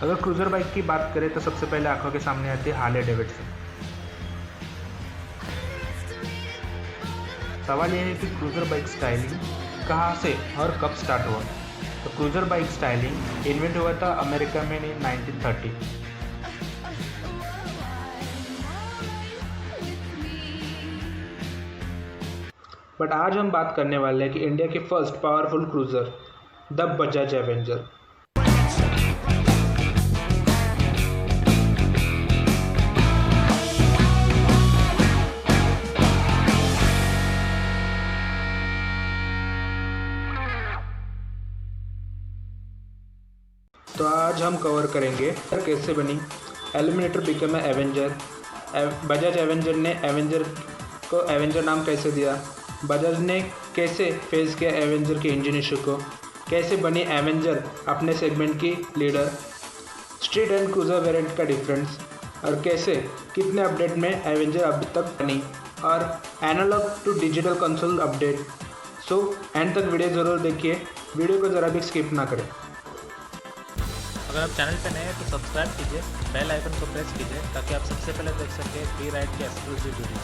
अगर cruiser bike की बात करें तो सबसे पहले आंखों के सामने आती है हार्ले डेविडसन। सवाल यह है कि क्रूज़र बाइक स्टाइलिंग कहाँ से और कब स्टार्ट हुआ। तो क्रूज़र बाइक स्टाइलिंग इन्वेंट हुआ था अमेरिका में 1930। बट आज हम बात करने वाले हैं कि इंडिया के first powerful cruiser the Bajaj Avenger. तो आज हम कवर करेंगे कैसे बनी eliminator become Avenger, Bajaj Avenger ने एवेंजर को एवेंजर नाम कैसे दिया, बजाज ने कैसे फेस किया एवेंजर के इंजन इशू को, कैसे बनी एवेंजर अपने सेगमेंट की leader, street and cruiser variant का डिफरेंस, और कैसे कितने अपडेट में एवेंजर अब तक बनी, और analogue to digital console update. So end तक वीडियो ज़रूर देखिए, वीडियो को ज़रा भी स्किप ना करें। अगर आप चैनल पर नए हैं तो सब्सक्राइब कीजिए, बेल आइकन को प्रेस कीजिए ताकि आप सबसे पहले देख सकें फ्री राइड के एक्सक्लूसिव वीडियो।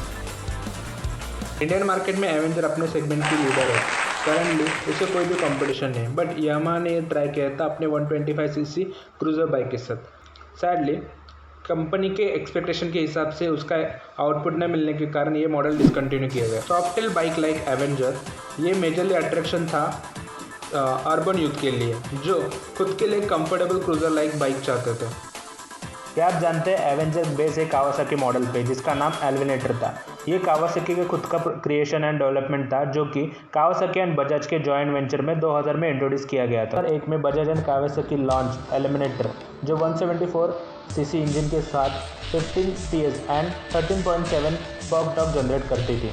इंडियन मार्केट में एवेंजर अपने सेगमेंट की लीडर है। करंटली उसे कोई भी कंपटीशन नहीं, बट यामाहा ने ये ट्राई किया था अपने 125 सीसी क्रूज़र बाइक के साथ। सैडली कंपनी के एक्सपेक्टेशन के हिसाब से उसका आउटपुट न मिलने के कारण ये मॉडल डिसकंटिन्यू किया गया। सॉफ्टेल बाइक लाइक एवेंजर ये मेजरली अट्रैक्शन था अर्बन यूथ के लिए, जो खुद के लिए कंफर्टेबल क्रूज़र लाइक बाइक चाहते थे। क्या आप जानते हैं एवेंजर बेस है कावासाकी मॉडल पे, जिसका नाम एलिमिनेटर था। ये कावासाकी का खुद का क्रिएशन एंड डेवलपमेंट था, जो कि कावासाकी एंड बजाज के जॉइंट वेंचर में 2000 में इंट्रोड्यूस किया गया था। 2001 में Bajaj and Kawasaki launch Eliminator, जो 174 सीसी इंजन के साथ 15 PS एंड 13.7 पर्क टॉर्क जनरेट करती थी।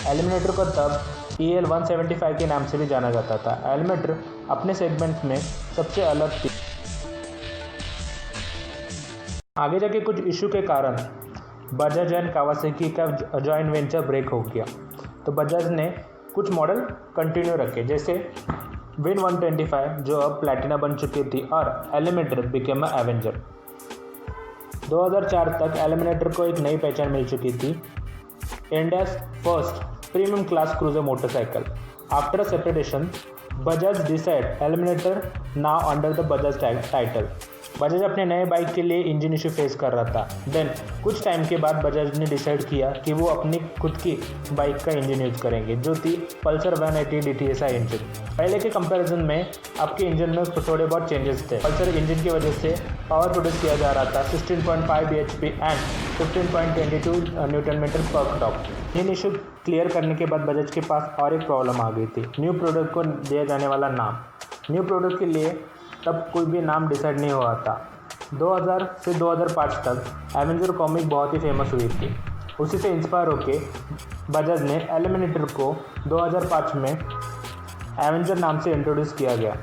एलिमिनेटर को तब EL 175 के नाम से भी जाना जाता था। एलिमिनेटर अपने सेगमेंट में सबसे अलग थी। आगे जाके कुछ इशू के कारण बजाज एंड कावासाकी का जॉइंट वेंचर ब्रेक हो गया, तो बजाज ने कुछ मॉडल कंटिन्यू रखे, जैसे विन 125 जो अब प्लैटिना बन चुकी थी, और एलिमिनेटर बिकेम एवेंजर। 2004 तक एलिमिनेटर को एक नई पहचान मिल चुकी थी, India's first premium class cruiser motorcycle. After separation Bajaj decide eliminator now under the Bajaj title. Bajaj अपने नए बाइक के लिए इंजन इशू फेस कर रहा था। देन कुछ टाइम के बाद बजाज ने डिसाइड किया कि वो अपनी खुद की बाइक का इंजन यूज़ करेंगे, जो थी पल्सर 180 DTSI इंजन। पहले के कंपैरिजन में अब के इंजन में थोड़े बहुत चेंजेस थे। पल्सर इंजन की वजह से पावर प्रोड्यूस किया जा रहा था 16.5 bhp एंड 15.22 न्यूटन मीटर पर टॉप। इन इशू क्लियर करने के बाद बजाज के पास और एक प्रॉब्लम आ गई थी, न्यू प्रोडक्ट को दिया जाने वाला नाम। न्यू प्रोडक्ट के लिए तब कोई भी नाम डिसाइड नहीं हुआ था। 2000 से 2005 तक एवेंजर कॉमिक बहुत ही फेमस हुई थी। उसी से इंस्पायर होके बजाज ने एलिमिनेटर को 2005 में एवेंजर नाम से इंट्रोड्यूस किया गया।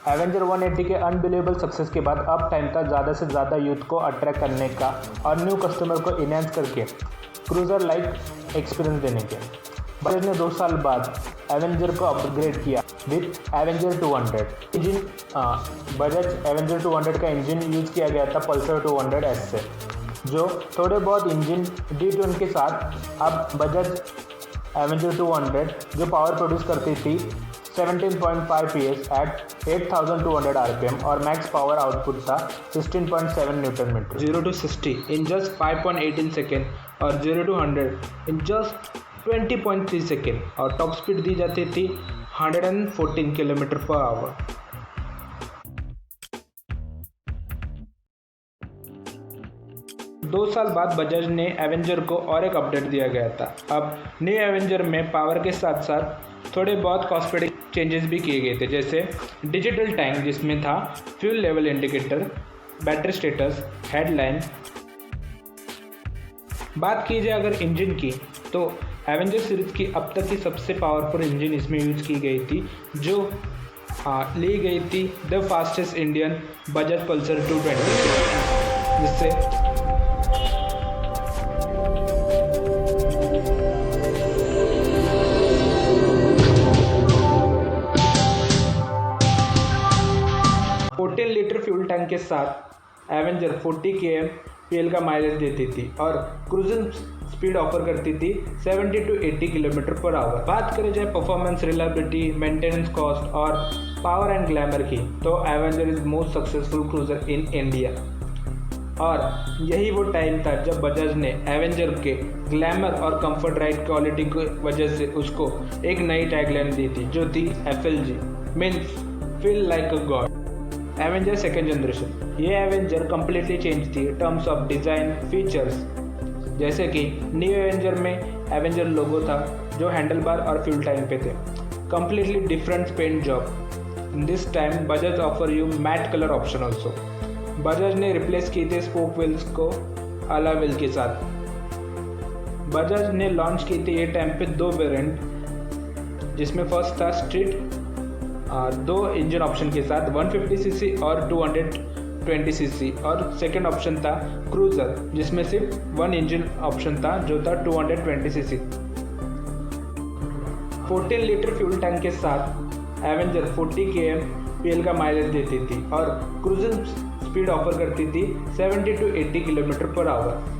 एवेंजर 180 के अनबिलीवेबल सक्सेस के बाद अब टाइम था ज़्यादा से ज़्यादा यूथ को अट्रैक्ट करने का और न्यू कस्टमर को इनहेंस करके क्रूज़र लाइक एक्सपीरियंस देने के। बजाज ने 2 साल बाद एवेंजर को अपग्रेड किया with Avenger 200 engine. Bajaj Avenger 200 का इंजन यूज़ किया गया था पल्सर 200S से, जो थोड़े बहुत इंजन D20 के साथ अब बजाज एवेंजर 200 जो पावर प्रोड्यूस करती थी 17.5 PS एट 8200 RPM और मैक्स पावर आउटपुट था 16.7 newton metre. 0 to 60 in just 5.18 second और 0 to 100 इन जस्ट 20.3 सेकेंड, और टॉप स्पीड दी जाती थी 114 किलोमीटर पर आवर। दो साल बाद बजाज ने एवेंजर को और एक अपडेट दिया गया था। अब न्यू एवेंजर में पावर के साथ साथ थोड़े बहुत कॉस्मेटिक चेंजेस भी किए गए थे, जैसे डिजिटल टैंक जिसमें था fuel level indicator, battery status, headline. बात की जाए अगर इंजन की, तो एवेंजर सीरीज़ की अब तक की सबसे पावरफुल इंजन इसमें यूज़ की गई थी, जो ली गई थी the fastest Indian Bajaj Pulsar 220, जिससे लीटर फ्यूल टैंक के साथ एवेंजर 40 kmpl का माइलेज देती थी और क्रूजिंग स्पीड ऑफर करती थी 70 to 80 किलोमीटर पर आवर। बात करें जाए परफॉर्मेंस, रिलायबिलिटी, मेंटेनेंस कॉस्ट और पावर एंड ग्लैमर की, तो Avenger is most successful cruiser in India. और यही वो टाइम था जब बजाज ने एवेंजर के ग्लैमर और कंफर्ट राइड क्वालिटी की वजह से उसको एक नई टैगलाइन दी थी, जो थी FLG, means feel like a god. Avenger second generation, ये एवेंजर कम्प्लीटली चेंज थी टर्म्स ऑफ डिज़ाइन, फीचर्स। जैसे कि न्यू एवेंजर में एवेंजर लोगो था जो हैंडल बार और फ्यूल टाइम पे थे, completely different paint job. In this time Bajaj offer you matte colour option also. Bajaj ने रिप्लेस किए थे स्पोक व्हील्स को अला व्हील के साथ। बजाज ने लॉन्च की थी ये टाइम पे 2 वेरिएंट, जिसमें फर्स्ट था स्ट्रीट 2 इंजन ऑप्शन के साथ 150cc और 220cc, और सेकेंड ऑप्शन था क्रूजर जिसमें सिर्फ 1 इंजन ऑप्शन था जो था 220cc। 14 लीटर फ्यूल टैंक के साथ एवेंजर 40 kmpl का माइलेज देती थी और क्रूजिंग स्पीड ऑफर करती थी 70 to 80 किलोमीटर पर आवर।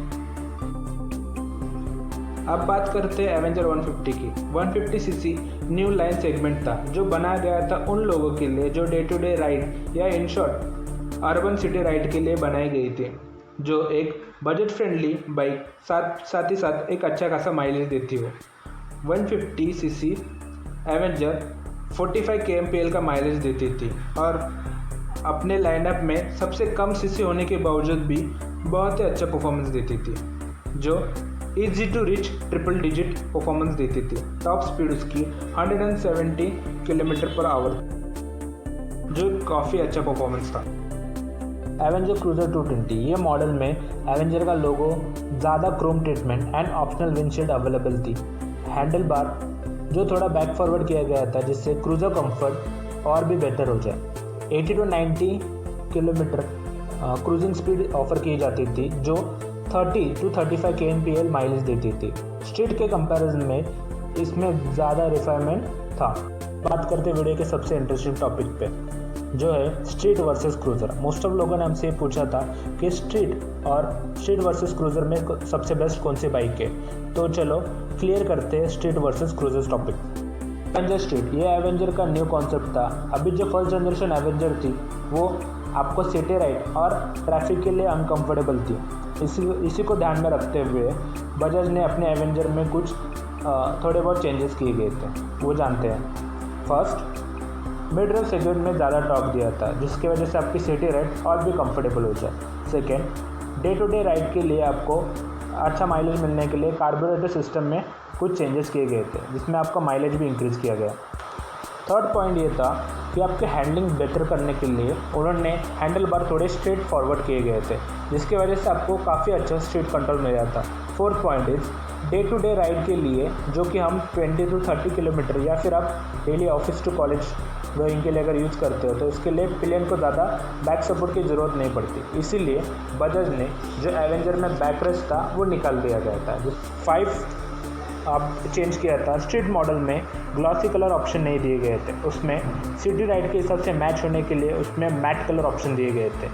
अब बात करते हैं एवेंजर 150 की। 150cc न्यू लाइन सेगमेंट था जो बनाया गया था उन लोगों के लिए जो डे टू डे राइड या in short urban city ride के लिए बनाई गई थी, जो एक बजट फ्रेंडली बाइक साथ ही साथ एक अच्छा खासा माइलेज देती हो। 150cc एवेंजर 45 kmpl का माइलेज देती थी और अपने लाइनअप में सबसे कम सीसी होने के बावजूद भी बहुत ही अच्छा परफॉर्मेंस देती थी, जो easy to reach triple digit performance देती थी। टॉप स्पीड उसकी 170 किलोमीटर पर आवर, जो काफ़ी अच्छा परफॉर्मेंस था। एवेंजर क्रूजर 220, ये मॉडल में एवेंजर का लोगो, ज़्यादा Chrome treatment and optional windshield available थी। हैंडल बार जो थोड़ा बैक फॉरवर्ड किया गया था जिससे क्रूजर कंफर्ट और भी बेहतर हो जाए। 80 to 90 kilometre cruising speed offer की जाती थी, जो 30 to 35 kmpl माइलेज देती थी। स्ट्रीट के कंपैरिजन में इसमें ज़्यादा रिफाइनमेंट था। बात करते वीडियो के सबसे इंटरेस्टिंग टॉपिक पे, जो है street versus cruiser. Most of लोगों ने हमसे ये पूछा था कि स्ट्रीट वर्सेस क्रूज़र में सबसे बेस्ट कौन सी बाइक है, तो चलो क्लियर करते हैं street versus cruiser topic. Avenger street, ये एवेंजर का न्यू कॉन्सेप्ट था। अभी जो फर्स्ट जनरेशन एवेंजर थी वो आपको सिटी राइड और ट्रैफिक के लिए अनकंफर्टेबल थी। इसी को ध्यान में रखते हुए बजाज ने अपने एवेंजर में कुछ थोड़े बहुत चेंजेस किए गए थे, वो जानते हैं। फर्स्ट, मिड रेंज सेगमेंट में ज़्यादा टॉर्क दिया था जिसकी वजह से आपकी सिटी राइड और भी कंफर्टेबल हो जाए। Second, day to day ride के लिए आपको अच्छा माइलेज मिलने के लिए कार्बोरेटर सिस्टम में कुछ चेंजेस किए गए थे जिसमें आपका माइलेज भी इंक्रीज़ किया गया। थर्ड पॉइंट ये था कि आपके हैंडलिंग बेटर करने के लिए उन्होंने हैंडल बार थोड़े स्ट्रेट फॉरवर्ड किए गए थे जिसकी वजह से आपको काफ़ी अच्छा स्ट्रीट कंट्रोल मिल जाता। Fourth point is day to day ride के लिए जो कि हम 20 to 30 किलोमीटर या फिर आप daily office to college going के लिए अगर यूज़ करते हो तो इसके लिए पिलियन को ज़्यादा बैक सपोर्ट की ज़रूरत नहीं पड़ती। इसीलिए बजाज ने जो एवेंजर में बैक रेस्ट था वो निकाल दिया गया था। जो 5 आप चेंज किया था, स्ट्रीट मॉडल में ग्लॉसी कलर ऑप्शन नहीं दिए गए थे, उसमें सिटी राइड के हिसाब से मैच होने के लिए उसमें मैट कलर ऑप्शन दिए गए थे।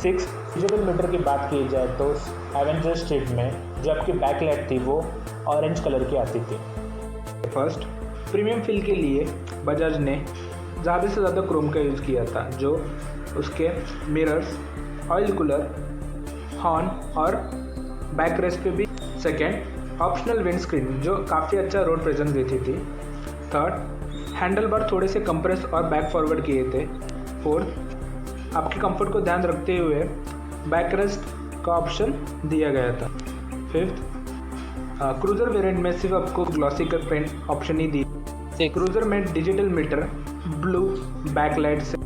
6, डिजिटल मीटर की बात की जाए तो एवेंजर स्ट्रीट में जो आपकी बैकलाइट थी वो ऑरेंज कलर की आती थी। फर्स्ट, प्रीमियम फील के लिए बजाज ने ज़्यादा से ज़्यादा क्रोम का यूज़ किया था, जो उसके मिरर्स, ऑयल कूलर, हॉर्न और बैक रेस्ट पे भी। सेकेंड, ऑप्शनल विंड स्क्रीन जो काफ़ी अच्छा रोड प्रेजेंस देती थी। थर्ड, हैंडल बार थोड़े से कंप्रेस और बैक फॉरवर्ड किए थे। फोर्थ, आपके कंफर्ट को ध्यान रखते हुए बैक रेस्ट का ऑप्शन दिया गया था। फिफ्थ, क्रूज़र वेरिएंट में सिर्फ आपको ग्लॉसी कट पेंट ऑप्शन ही दी। क्रूज़र में डिजिटल मीटर, ब्लू बैकलाइट से